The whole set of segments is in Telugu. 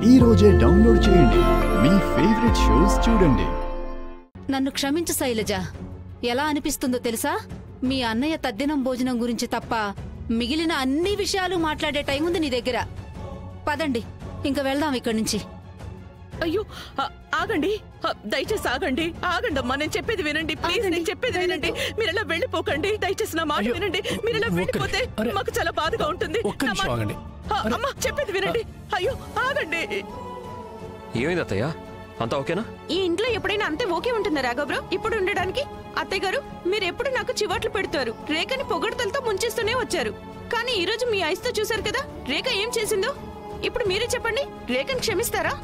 ఈ రోజే డౌన్లోడ్ చేయండి. మీ ఫేవరెట్ షోస్ చూడండి. నన్ను క్షమించు శైలజ. ఎలా అనిపిస్తుందో తెలుసా? మీ అన్నయ్య తద్దినం భోజనం గురించి తప్ప మిగిలిన అన్ని విషయాలు మాట్లాడే టైం ఉంది నీ దగ్గర. పదండి, ఇంక వెళ్దాం ఇక్కడి నుంచి. అయ్యో ఆగండి, దయచేసి ఆగండి. ఆగండమ్మా, నేను చెప్పేది వినండి ప్లీజ్. నేను చెప్పేది వినండి. మీరు ఇలా వెళ్ళిపోకండి. దయచేసి నా మాట వినండి. మీరు ఇలా వెళ్ళిపోతే మాకు చాలా బాధగా ఉంటుంది. అమ్మా, చెప్పేది వినండి. అయ్యో ఆగండి. ఏమైంది అత్తయ్య? అంతా ఓకేనా? ఈ ఇంట్లో ఎప్పుడైనా అంతే ఓకే ఉంటుందా రాఘవరావు? ఇప్పుడు ఉండడానికి? అత్తయ్య గారు, మీరెప్పుడు నాకు చివాట్లు పెడతారు, రేఖని పొగడతలతో ముంచేస్తూనే వచ్చారు. కానీ ఈ రోజు మీ ఐస్తో చూశారు కదా రేఖ ఏం చేసిందో. ఇప్పుడు మీరే చెప్పండి, రేఖని క్షమిస్తారా?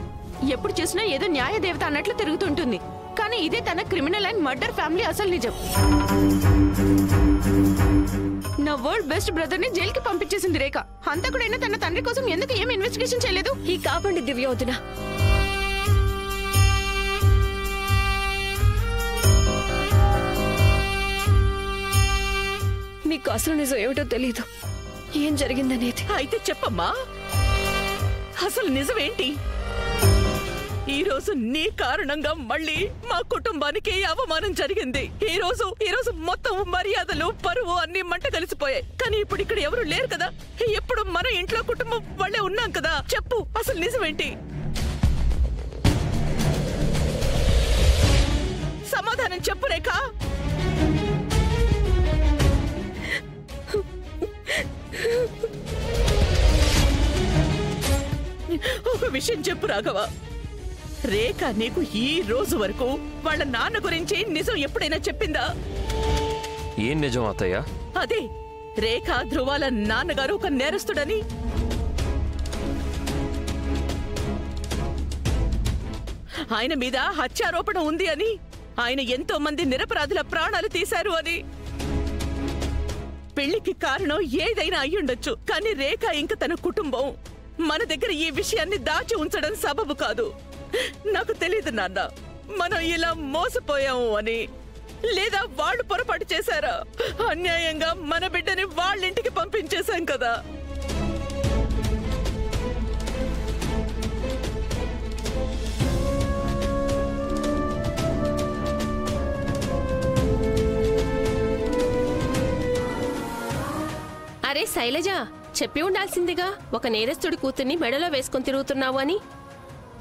ఎప్పుడు చూసినా ఏదో న్యాయ దేవత అన్నట్లు తిరుగుతుంటుంది. కానీ ఇదే తన క్రిమినల్ అండ్ మర్డర్ ఫ్యామిలీ అసలు నిజం. నా వరల్డ్ బెస్ట్ బ్రదర్ ని జైలుకి పంపించేసింది రేఖ. హంతకుడైనా తన తండ్రి కోసం ఎందుకు ఏం ఇన్వెస్టిగేషన్ చేయలేదు? ఈ కాపండి దివ్యవదిన. మీకు అసలు నిజం ఏమిటో తెలీదు, ఏం జరిగిందనేది. అయితే చెప్పమ్మా, అసలు నిజమేంటి? ఈ రోజు నీ కారణంగా మళ్ళీ మా కుటుంబానికి అవమానం జరిగింది. ఈ రోజు మొత్తం మర్యాదలు, పరువు అన్ని మంట కలిసిపోయాయి. కానీ ఇప్పుడు ఇక్కడ ఎవరు లేరు కదా. ఎప్పుడు మన ఇంట్లో కుటుంబం వాళ్ళే ఉన్నాం కదా. చెప్పు, అసలు నిజమేంటి? సమాధానం చెప్పు రేఖ. ఒక విషయం చెప్పు రాఘవ, రేఖ నీకు ఈ రోజు వరకు వాళ్ళ నాన్న గురించి నిజం ఎప్పుడైనా చెప్పిందా? ఏం నిజం అత్తయ్య? అదే, రేఖ ధ్రువాల నాన్నగారు ఒక నేరస్తుడని. ఆయన మీద హత్యారోపణ ఉంది అని, ఆయన ఎంతో మంది నిరపరాధుల ప్రాణాలు తీశారు అని. పెళ్లికి కారణం ఏదైనా అయ్యుండొచ్చు, కానీ రేఖ ఇంక తన కుటుంబం మన దగ్గర ఈ విషయాన్ని దాచి ఉంచడం సబబు కాదు. నాకు తెలియదు నాన్న, మనం ఇలా మోసపోయాము అని. లేదా వాళ్ళు పొరపాటు చేశారా? అన్యాయంగా మన బిడ్డని వాళ్ళింటికి పంపించేశాం కదా. అరే శైలజ, చెప్పి ఉండాల్సిందిగా, ఒక నేరస్తుడి కూతుర్ని మెడలో వేసుకుని తిరుగుతున్నావు అని.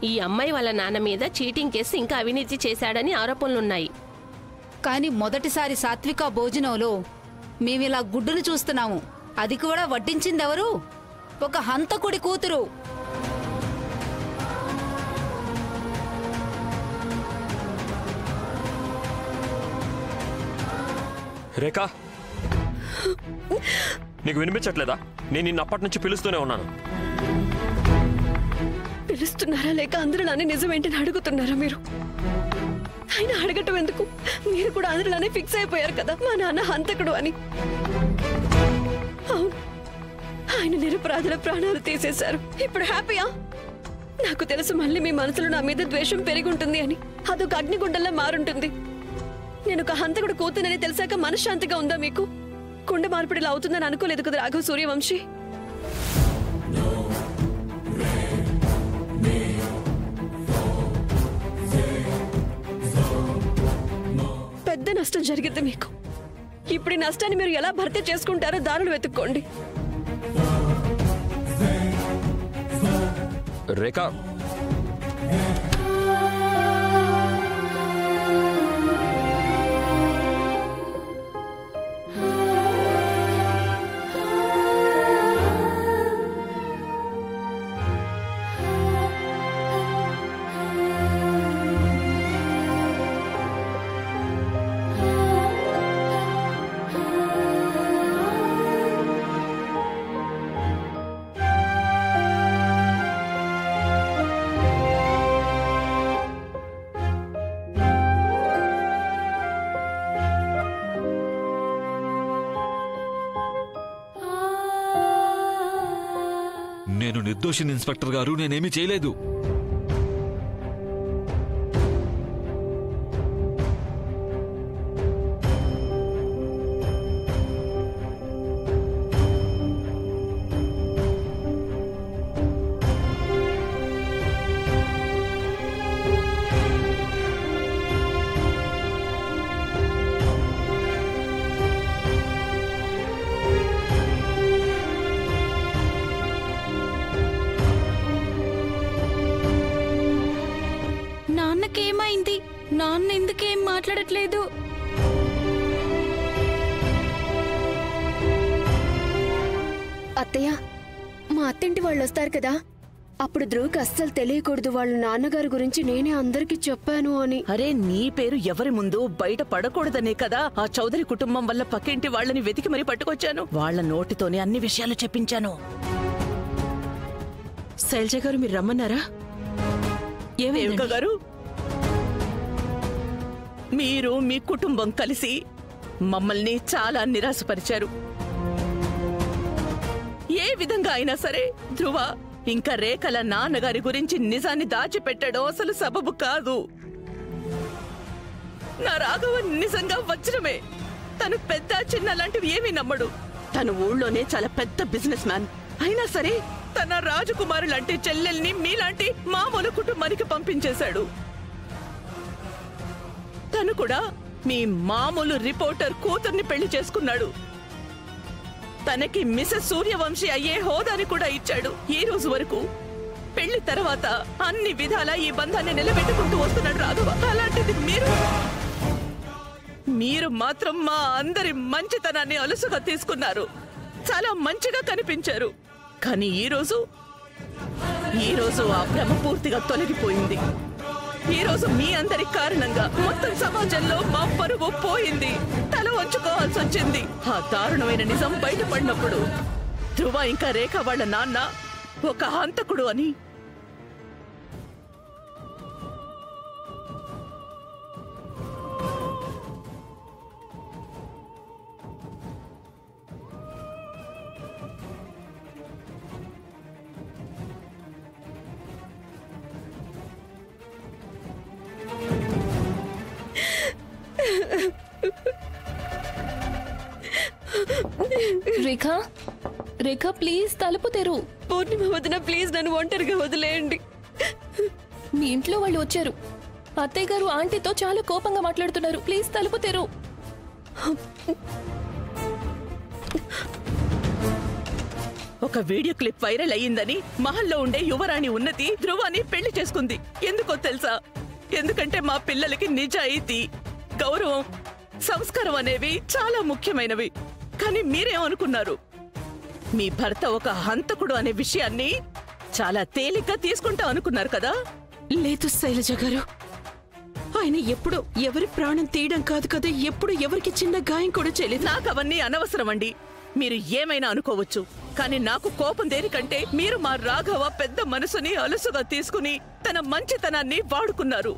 ఈ అమ్మాయి వాళ్ళ నాన్న మీద చీటింగ్ కేసు, ఇంకా అవినీతి చేశాడని ఆరోపణలున్నాయి. కానీ మొదటిసారి సాత్విక భోజనంలో మేమిలా గుడ్డును చూస్తున్నాము. అది కూడా వడ్డించిందెవరు? ఒక హంతకుడి కూతురు. రేఖ, నీకు వినిపించట్లేదా? నేను నిన్న అప్పటి నుంచి పిలుస్తూనే ఉన్నాను. పిలుస్తున్నారా లేక అందరిలానే నిజమేంటని అడుగుతున్నారా మీరు? ఆయన అడగటం ఎందుకు? మీరు కూడా అందరిలానే ఫిక్స్ అయిపోయారు కదా మా నాన్న హంతకుడు అని. అవును, ఆయన నిరపరాధుల ప్రాణాలు తీసేశారు. ఇప్పుడు హ్యాపీయా? నాకు తెలుసు మళ్ళీ మీ మనసులో నా మీద ద్వేషం పెరిగి ఉంటుంది అని. అదొక అగ్నిగుండంలా మారుంటుంది. నేను ఒక హంతకుడు కూతునని తెలిసాక మనశ్శాంతిగా ఉందా మీకు? కుండ మార్పిడిలా అవుతుందని అనుకోలేదు కదా రాఘవ సూర్యవంశీ. పెద్ద నష్టం జరిగింది మీకు. ఇప్పుడు ఈ నష్టాన్ని మీరు ఎలా భర్తీ చేసుకుంటారో దారులు వెతుక్కోండి. రేఖ, నేను నిర్దోషిని ఇన్స్పెక్టర్ గారు, నేనేమీ చేయలేదు. నాన్న ఎందుకేం మాట్లాడట్లేదు? అత్తయ్య, మా అత్తింటి వాళ్ళు వస్తారు కదా, అప్పుడు ధ్రువకి అస్సలు తెలియకూడదు వాళ్ళ నాన్నగారి గురించి నేనే అందరికీ చెప్పాను అని. అరే, నీ పేరు ఎవరి ముందు బయట పడకూడదనే కదా ఆ చౌదరి కుటుంబం వల్ల పక్కింటి వాళ్ళని వెతికి మరీ పట్టుకొచ్చాను. వాళ్ళ నోటితోనే అన్ని విషయాలు చెప్పించాను. శైలజ గారు, మీరు రమ్మన్నారా? ఏమేమిక గారు, మీరు మీ కుటుంబం కలిసి మమ్మల్ని చాలా నిరాశపరిచారు. ఏ విధంగా అయినా సరే ధ్రువ ఇంకా రేఖల నాన్నగారి గురించి నిజాన్ని దాచిపెట్టడం అసలు సబబు కాదు. నా రాఘవ నిజంగా వజ్రమే. తను పెద్ద చిన్న లాంటివి ఏమీ నమ్మడు. తను ఊళ్ళోనే చాలా పెద్ద బిజినెస్ మ్యాన్. అయినా సరే తన రాజకుమారు లాంటి చెల్లెల్ని మీలాంటి మామూలు కుటుంబానికి పంపించేశాడు. తను కూడా మీ మామూలు రిపోర్టర్ కూతుర్ని పెళ్లి చేసుకున్నాడు. తనకి మిసెస్ సూర్యవంశీ అయ్యే హోదాని కూడా ఇచ్చాడు. ఈ రోజు వరకు పెళ్లి తర్వాత అన్ని విధాలా ఈ బంధాన్ని నిలబెట్టుకుంటూ వస్తున్నాడు రాఘవ. అలాంటిది మీరు మాత్రం మా అందరి మంచితనాన్ని అలుసుగా తీసుకున్నారు. చాలా మంచిగా కనిపించారు. కానీ ఈ రోజు ఆ భ్రమ పూర్తిగా తొలగిపోయింది. ఈ రోజు మీ అందరి కారణంగా మొత్తం సమాజంలో మా పరువు పోయింది. తల వంచుకోవాల్సి వచ్చింది. ఆ దారుణమైన నిజం బయటపడినప్పుడు ధ్రువ ఇంకా రేఖ వాళ్ళ నాన్న ఒక హంతకుడు అని రేఖా, రేఖా ప్లీజ్ తలుపు తెరు. పూర్ణిమ వదిన, ప్లీజ్ నన్ను ఒంటరిగా వదిలేయండి. మీ ఇంట్లో వాళ్ళు వచ్చారు. అత్తయ్య గారు ఆంటీతో చాలా కోపంగా మాట్లాడుతున్నారు. ప్లీజ్ తలుపు తెరు. ఒక వీడియో క్లిప్ వైరల్ అయ్యిందని మహల్లో ఉండే యువరాణి ఉన్నతి ధ్రువాని పెళ్లి చేసుకుంది. ఎందుకో తెలుసా? ఎందుకంటే మా పిల్లలకి నిజాయితీ, గౌరవం, సంస్కారం అనేవి చాలా ముఖ్యమైనవి. కానీ మీరేమనుకున్నారు? మీ భర్త ఒక హంతకుడు అనే విషయాన్ని చాలా తేలిగ్గా తీసుకుంటా అనుకున్నారు కదా? లేదు శైలజ గారు, ఆయన ఎప్పుడు ఎవరి ప్రాణం తీయడం కాదు కదా, ఎప్పుడు ఎవరికి చిన్న గాయం కూడా చేయలేదు. నాకు అవన్నీ అనవసరం అండి. మీరు ఏమైనా అనుకోవచ్చు, కానీ నాకు కోపం దేనికంటే మీరు మా రాఘవ పెద్ద మనసుని అలుసుగా తీసుకుని తన మంచితనాన్ని వాడుకున్నారు.